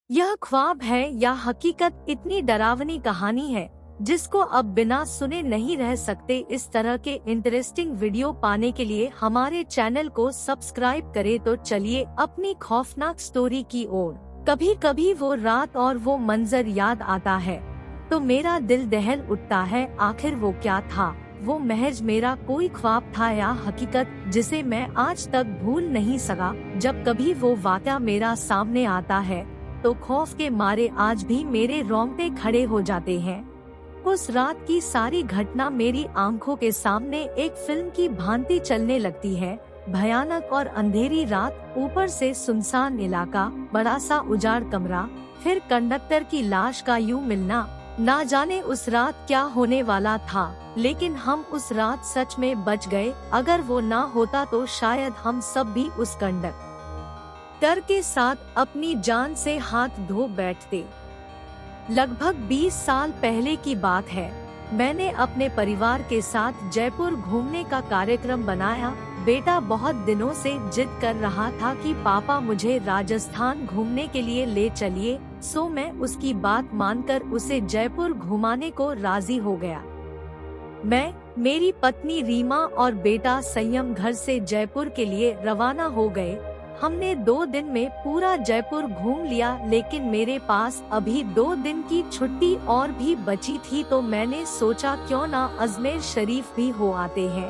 यह ख्वाब है या हकीकत, इतनी डरावनी कहानी है जिसको अब बिना सुने नहीं रह सकते। इस तरह के इंटरेस्टिंग वीडियो पाने के लिए हमारे चैनल को सब्सक्राइब करें। तो चलिए अपनी खौफनाक स्टोरी की ओर। कभी कभी वो रात और वो मंजर याद आता है तो मेरा दिल दहल उठता है। आखिर वो क्या था? वो महज मेरा कोई ख्वाब था या हकीकत जिसे मैं आज तक भूल नहीं सका। जब कभी वो वाक़या मेरा सामने आता है तो खौफ के मारे आज भी मेरे रोंगटे खड़े हो जाते हैं। उस रात की सारी घटना मेरी आंखों के सामने एक फिल्म की भांति चलने लगती है। भयानक और अंधेरी रात, ऊपर से सुनसान इलाका, बड़ा सा उजाड़ कमरा, फिर कंडक्टर की लाश का यूं मिलना। ना जाने उस रात क्या होने वाला था, लेकिन हम उस रात सच में बच गए। अगर वो ना होता तो शायद हम सब भी उस कंडक्टर के साथ अपनी जान से हाथ धो बैठते। लगभग 20 साल पहले की बात है। मैंने अपने परिवार के साथ जयपुर घूमने का कार्यक्रम बनाया। बेटा बहुत दिनों से जिद कर रहा था कि पापा मुझे राजस्थान घूमने के लिए ले चलिए, सो मैं उसकी बात मानकर उसे जयपुर घुमाने को राजी हो गया। मैं, मेरी पत्नी रीमा और बेटा संयम घर से जयपुर के लिए रवाना हो गए। हमने 2 दिन में पूरा जयपुर घूम लिया, लेकिन मेरे पास अभी 2 दिन की छुट्टी और भी बची थी, तो मैंने सोचा क्यों ना अजमेर शरीफ भी हो आते हैं।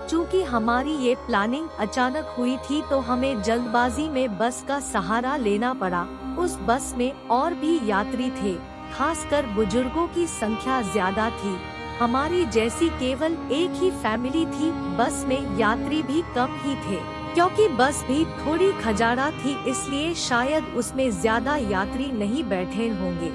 चूँकि हमारी ये प्लानिंग अचानक हुई थी तो हमें जल्दबाजी में बस का सहारा लेना पड़ा। उस बस में और भी यात्री थे, खासकर बुजुर्गों की संख्या ज्यादा थी। हमारी जैसी केवल एक ही फैमिली थी। बस में यात्री भी कम ही थे, क्योंकि बस भी थोड़ी खजाड़ा थी, इसलिए शायद उसमें ज्यादा यात्री नहीं बैठे होंगे।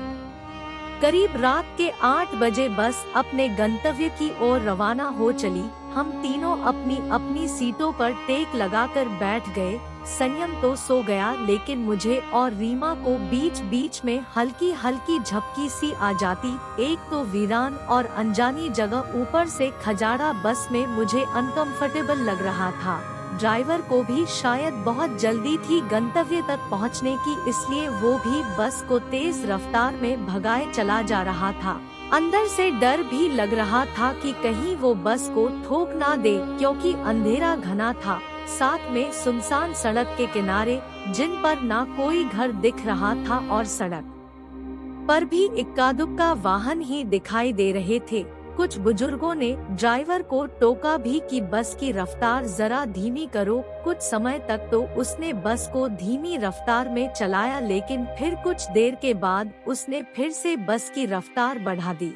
करीब रात के 8 बजे बस अपने गंतव्य की ओर रवाना हो चली। हम तीनों अपनी अपनी सीटों पर टेक लगाकर बैठ गए। संयम तो सो गया, लेकिन मुझे और रीमा को बीच बीच में हल्की हल्की झपकी सी आ जाती। एक तो वीरान और अनजानी जगह, ऊपर से खजाड़ा बस में मुझे अनकंफर्टेबल लग रहा था। ड्राइवर को भी शायद बहुत जल्दी थी गंतव्य तक पहुंचने की, इसलिए वो भी बस को तेज रफ्तार में भगाए चला जा रहा था। अंदर से डर भी लग रहा था कि कहीं वो बस को ठोक ना दे, क्योंकि अंधेरा घना था, साथ में सुनसान सड़क के किनारे जिन पर ना कोई घर दिख रहा था और सड़क पर भी इक्का दुक्का वाहन ही दिखाई दे रहे थे। कुछ बुजुर्गों ने ड्राइवर को टोका भी कि बस की रफ्तार जरा धीमी करो। कुछ समय तक तो उसने बस को धीमी रफ्तार में चलाया, लेकिन फिर कुछ देर के बाद उसने फिर से बस की रफ्तार बढ़ा दी।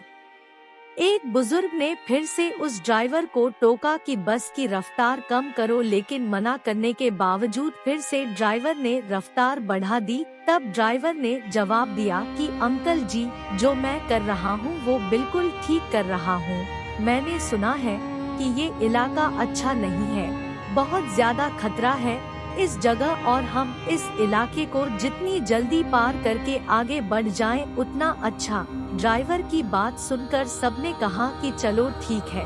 एक बुजुर्ग ने फिर से उस ड्राइवर को टोका कि बस की रफ्तार कम करो, लेकिन मना करने के बावजूद फिर से ड्राइवर ने रफ्तार बढ़ा दी। तब ड्राइवर ने जवाब दिया कि अंकल जी, जो मैं कर रहा हूँ वो बिल्कुल ठीक कर रहा हूँ। मैंने सुना है कि ये इलाका अच्छा नहीं है, बहुत ज्यादा खतरा है इस जगह, और हम इस इलाके को जितनी जल्दी पार करके आगे बढ़ जाएं उतना अच्छा। ड्राइवर की बात सुनकर सबने कहा कि चलो ठीक है।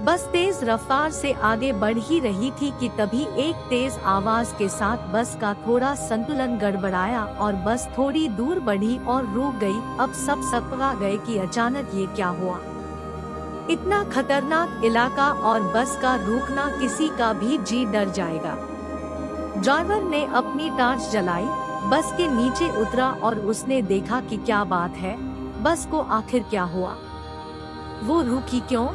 बस तेज रफ्तार से आगे बढ़ ही रही थी कि तभी एक तेज आवाज के साथ बस का थोड़ा संतुलन गड़बड़ाया और बस थोड़ी दूर बढ़ी और रुक गई। अब सब सकपा गए कि अचानक ये क्या हुआ। इतना खतरनाक इलाका और बस का रुकना, किसी का भी जी डर जाएगा। ड्राइवर ने अपनी टॉर्च जलाई, बस के नीचे उतरा और उसने देखा कि क्या बात है, बस को आखिर क्या हुआ, वो रुकी क्यों।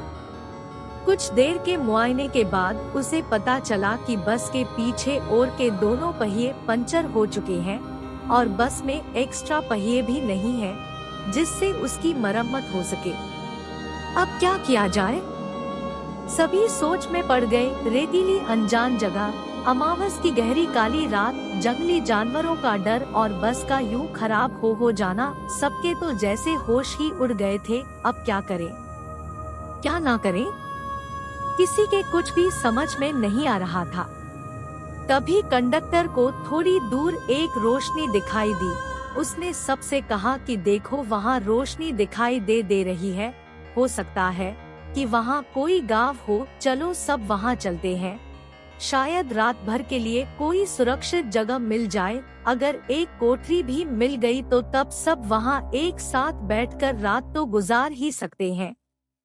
कुछ देर के मुआयने के बाद उसे पता चला कि बस के पीछे ओर के दोनों पहिए पंचर हो चुके हैं और बस में एक्स्ट्रा पहिए भी नहीं हैं, जिससे उसकी मरम्मत हो सके। अब क्या किया जाए? सभी सोच में पड़ गए। रेतीली अनजान जगह, अमावस की गहरी काली रात, जंगली जानवरों का डर और बस का यूं खराब हो जाना, सबके तो जैसे होश ही उड़ गए थे। अब क्या करें, क्या ना करें, किसी के कुछ भी समझ में नहीं आ रहा था। तभी कंडक्टर को थोड़ी दूर एक रोशनी दिखाई दी। उसने सबसे कहा कि देखो, वहाँ रोशनी दिखाई दे रही है, हो सकता है कि वहाँ कोई गांव हो, चलो सब वहाँ चलते हैं। शायद रात भर के लिए कोई सुरक्षित जगह मिल जाए। अगर एक कोठरी भी मिल गई तो तब सब वहाँ एक साथ बैठकर रात तो गुजार ही सकते हैं।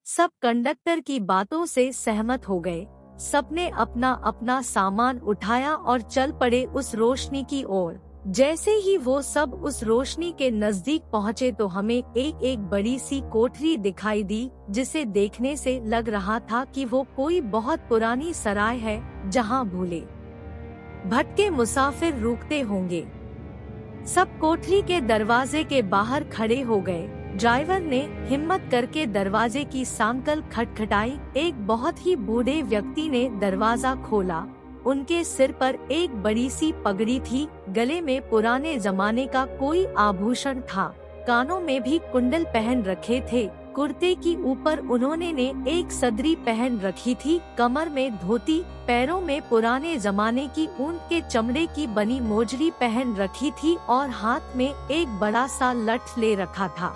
सब कंडक्टर की बातों से सहमत हो गए। सबने अपना अपना सामान उठाया और चल पड़े उस रोशनी की ओर। जैसे ही वो सब उस रोशनी के नजदीक पहुँचे तो हमें एक एक बड़ी सी कोठरी दिखाई दी, जिसे देखने से लग रहा था कि वो कोई बहुत पुरानी सराय है जहाँ भूले भटके मुसाफिर रुकते होंगे। सब कोठरी के दरवाजे के बाहर खड़े हो गए। ड्राइवर ने हिम्मत करके दरवाजे की सांकल खटखटाई। एक बहुत ही बूढ़े व्यक्ति ने दरवाजा खोला। उनके सिर पर एक बड़ी सी पगड़ी थी, गले में पुराने जमाने का कोई आभूषण था, कानों में भी कुंडल पहन रखे थे। कुर्ते की ऊपर उन्होंने ने एक सदरी पहन रखी थी, कमर में धोती, पैरों में पुराने जमाने की ऊंट के चमड़े की बनी मोजरी पहन रखी थी और हाथ में एक बड़ा सा लठ ले रखा था।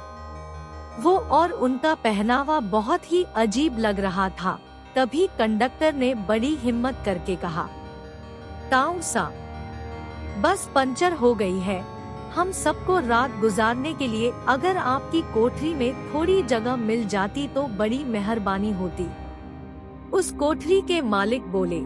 वो और उनका पहनावा बहुत ही अजीब लग रहा था। तभी कंडक्टर ने बड़ी हिम्मत करके कहा, ताऊ सा, बस पंचर हो गई है। हम सबको रात गुजारने के लिए अगर आपकी कोठरी में थोड़ी जगह मिल जाती तो बड़ी मेहरबानी होती। उस कोठरी के मालिक बोले,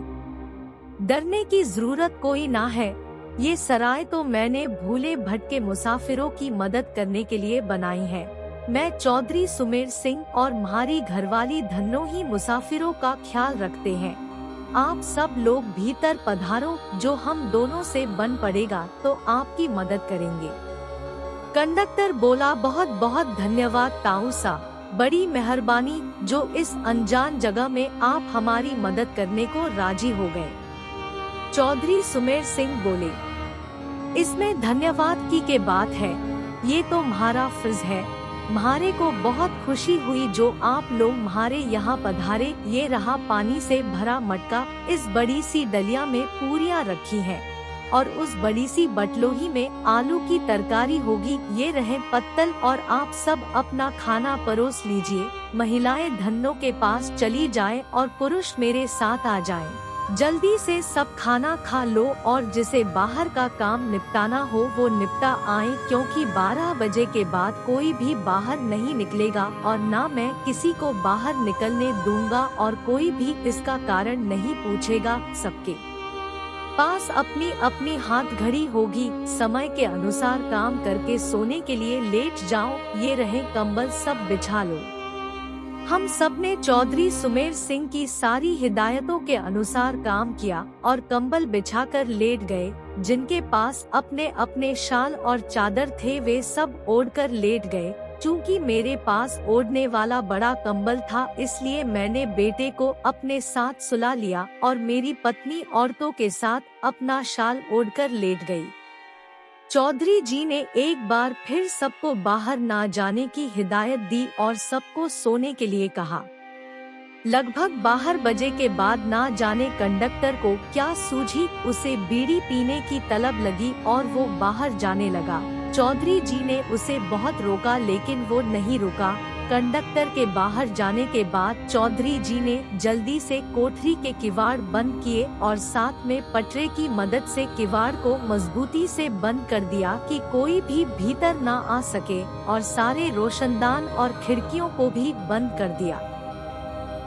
डरने की जरूरत कोई ना है। ये सराय तो मैंने भूले भटके मुसाफिरों की मदद करने के लिए बनाई है। मैं चौधरी सुमेर सिंह और हमारी घरवाली धन्नो ही मुसाफिरों का ख्याल रखते हैं। आप सब लोग भीतर पधारो, जो हम दोनों से बन पड़ेगा तो आपकी मदद करेंगे। कंडक्टर बोला, बहुत बहुत धन्यवाद ताऊ सा, बड़ी मेहरबानी जो इस अनजान जगह में आप हमारी मदद करने को राजी हो गए। चौधरी सुमेर सिंह बोले, इसमें धन्यवाद की बात है, ये तो हमारा फर्ज है। म्हारे को बहुत खुशी हुई जो आप लोग म्हारे यहाँ पधारे। ये रहा पानी से भरा मटका, इस बड़ी सी डलिया में पूरियाँ रखी हैं और उस बड़ी सी बटलोही में आलू की तरकारी होगी। ये रहे पत्तल और आप सब अपना खाना परोस लीजिए। महिलाएं धन्नो के पास चली जाएं और पुरुष मेरे साथ आ जाएं। जल्दी से सब खाना खा लो और जिसे बाहर का काम निपटाना हो वो निपटा आए, क्योंकि 12 बजे के बाद कोई भी बाहर नहीं निकलेगा और ना मैं किसी को बाहर निकलने दूंगा और कोई भी इसका कारण नहीं पूछेगा। सबके पास अपनी अपनी हाथ घड़ी होगी। समय के अनुसार काम करके सोने के लिए लेट जाओ। ये रहे कंबल, सब बिछा लो। हम सब ने चौधरी सुमेर सिंह की सारी हिदायतों के अनुसार काम किया और कंबल बिछाकर लेट गए। जिनके पास अपने अपने शाल और चादर थे वे सब ओढ़कर लेट गए। चूँकि मेरे पास ओढ़ने वाला बड़ा कंबल था इसलिए मैंने बेटे को अपने साथ सुला लिया और मेरी पत्नी औरतों के साथ अपना शाल ओढ़कर लेट गई। चौधरी जी ने एक बार फिर सबको बाहर ना जाने की हिदायत दी और सबको सोने के लिए कहा। लगभग 12 बजे के बाद ना जाने कंडक्टर को क्या सूझी, उसे बीड़ी पीने की तलब लगी और वो बाहर जाने लगा। चौधरी जी ने उसे बहुत रोका लेकिन वो नहीं रुका। कंडक्टर के बाहर जाने के बाद चौधरी जी ने जल्दी से कोठरी के किवाड़ बंद किए और साथ में पटरे की मदद से किवाड़ को मजबूती से बंद कर दिया कि कोई भी भीतर ना आ सके और सारे रोशनदान और खिड़कियों को भी बंद कर दिया।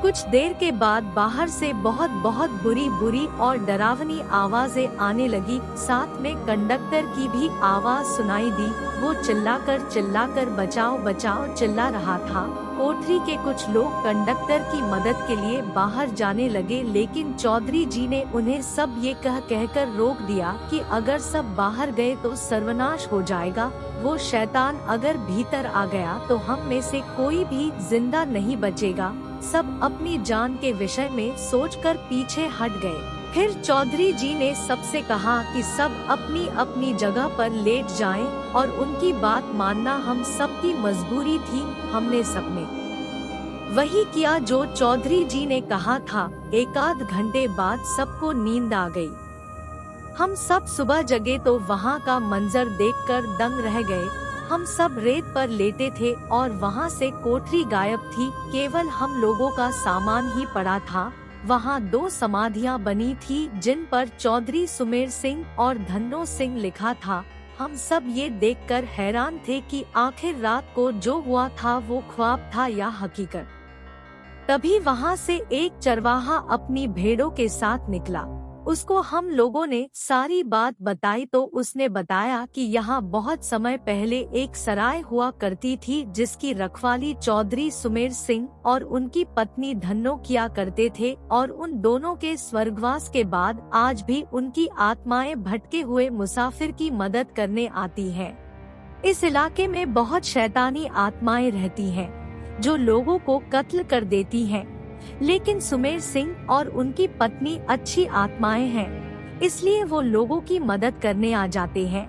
कुछ देर के बाद बाहर से बहुत बहुत बुरी और डरावनी आवाजें आने लगी। साथ में कंडक्टर की भी आवाज सुनाई दी। वो चिल्लाकर बचाओ बचाओ चिल्ला रहा था। कोठरी के कुछ लोग कंडक्टर की मदद के लिए बाहर जाने लगे लेकिन चौधरी जी ने उन्हें सब ये कहकर रोक दिया कि अगर सब बाहर गए तो सर्वनाश हो जाएगा। वो शैतान अगर भीतर आ गया तो हम में से कोई भी जिंदा नहीं बचेगा। सब अपनी जान के विषय में सोचकर पीछे हट गए। फिर चौधरी जी ने सबसे कहा कि सब अपनी अपनी जगह पर लेट जाएं और उनकी बात मानना हम सबकी मजबूरी थी। हमने सबने वही किया जो चौधरी जी ने कहा था। एक आध घंटे बाद सबको नींद आ गई। हम सब सुबह जगे तो वहाँ का मंजर देखकर दंग रह गए। हम सब रेत पर लेटे थे और वहाँ से कोठरी गायब थी। केवल हम लोगों का सामान ही पड़ा था। वहाँ 2 समाधियाँ बनी थी जिन पर चौधरी सुमेर सिंह और धन्नो सिंह लिखा था। हम सब ये देखकर हैरान थे कि आखिर रात को जो हुआ था वो ख्वाब था या हकीकत। तभी वहाँ से एक चरवाहा अपनी भेड़ों के साथ निकला। उसको हम लोगों ने सारी बात बताई तो उसने बताया कि यहाँ बहुत समय पहले एक सराय हुआ करती थी जिसकी रखवाली चौधरी सुमेर सिंह और उनकी पत्नी धन्नो किया करते थे, और उन दोनों के स्वर्गवास के बाद आज भी उनकी आत्माएं भटके हुए मुसाफिर की मदद करने आती हैं। इस इलाके में बहुत शैतानी आत्माएं रहती हैं जो लोगों को कत्ल कर देती हैं, लेकिन सुमेर सिंह और उनकी पत्नी अच्छी आत्माएं हैं, इसलिए वो लोगों की मदद करने आ जाते हैं।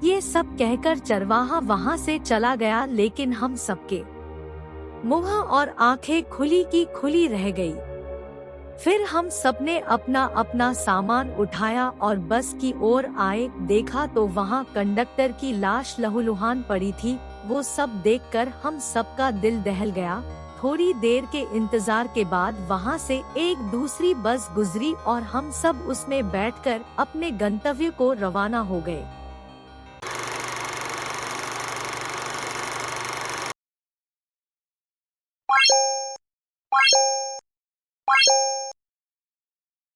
ये सब कहकर चरवाहा वहाँ से चला गया, लेकिन हम सबके मुंह और आंखें खुली की खुली रह गई। फिर हम सबने अपना अपना सामान उठाया और बस की ओर आए। देखा तो वहाँ कंडक्टर की लाश लहूलुहान पड़ी थी। वो सब देखकर हम सबका दिल दहल गया। थोड़ी देर के इंतजार के बाद वहाँ से एक दूसरी बस गुजरी और हम सब उसमें बैठकर अपने गंतव्य को रवाना हो गए।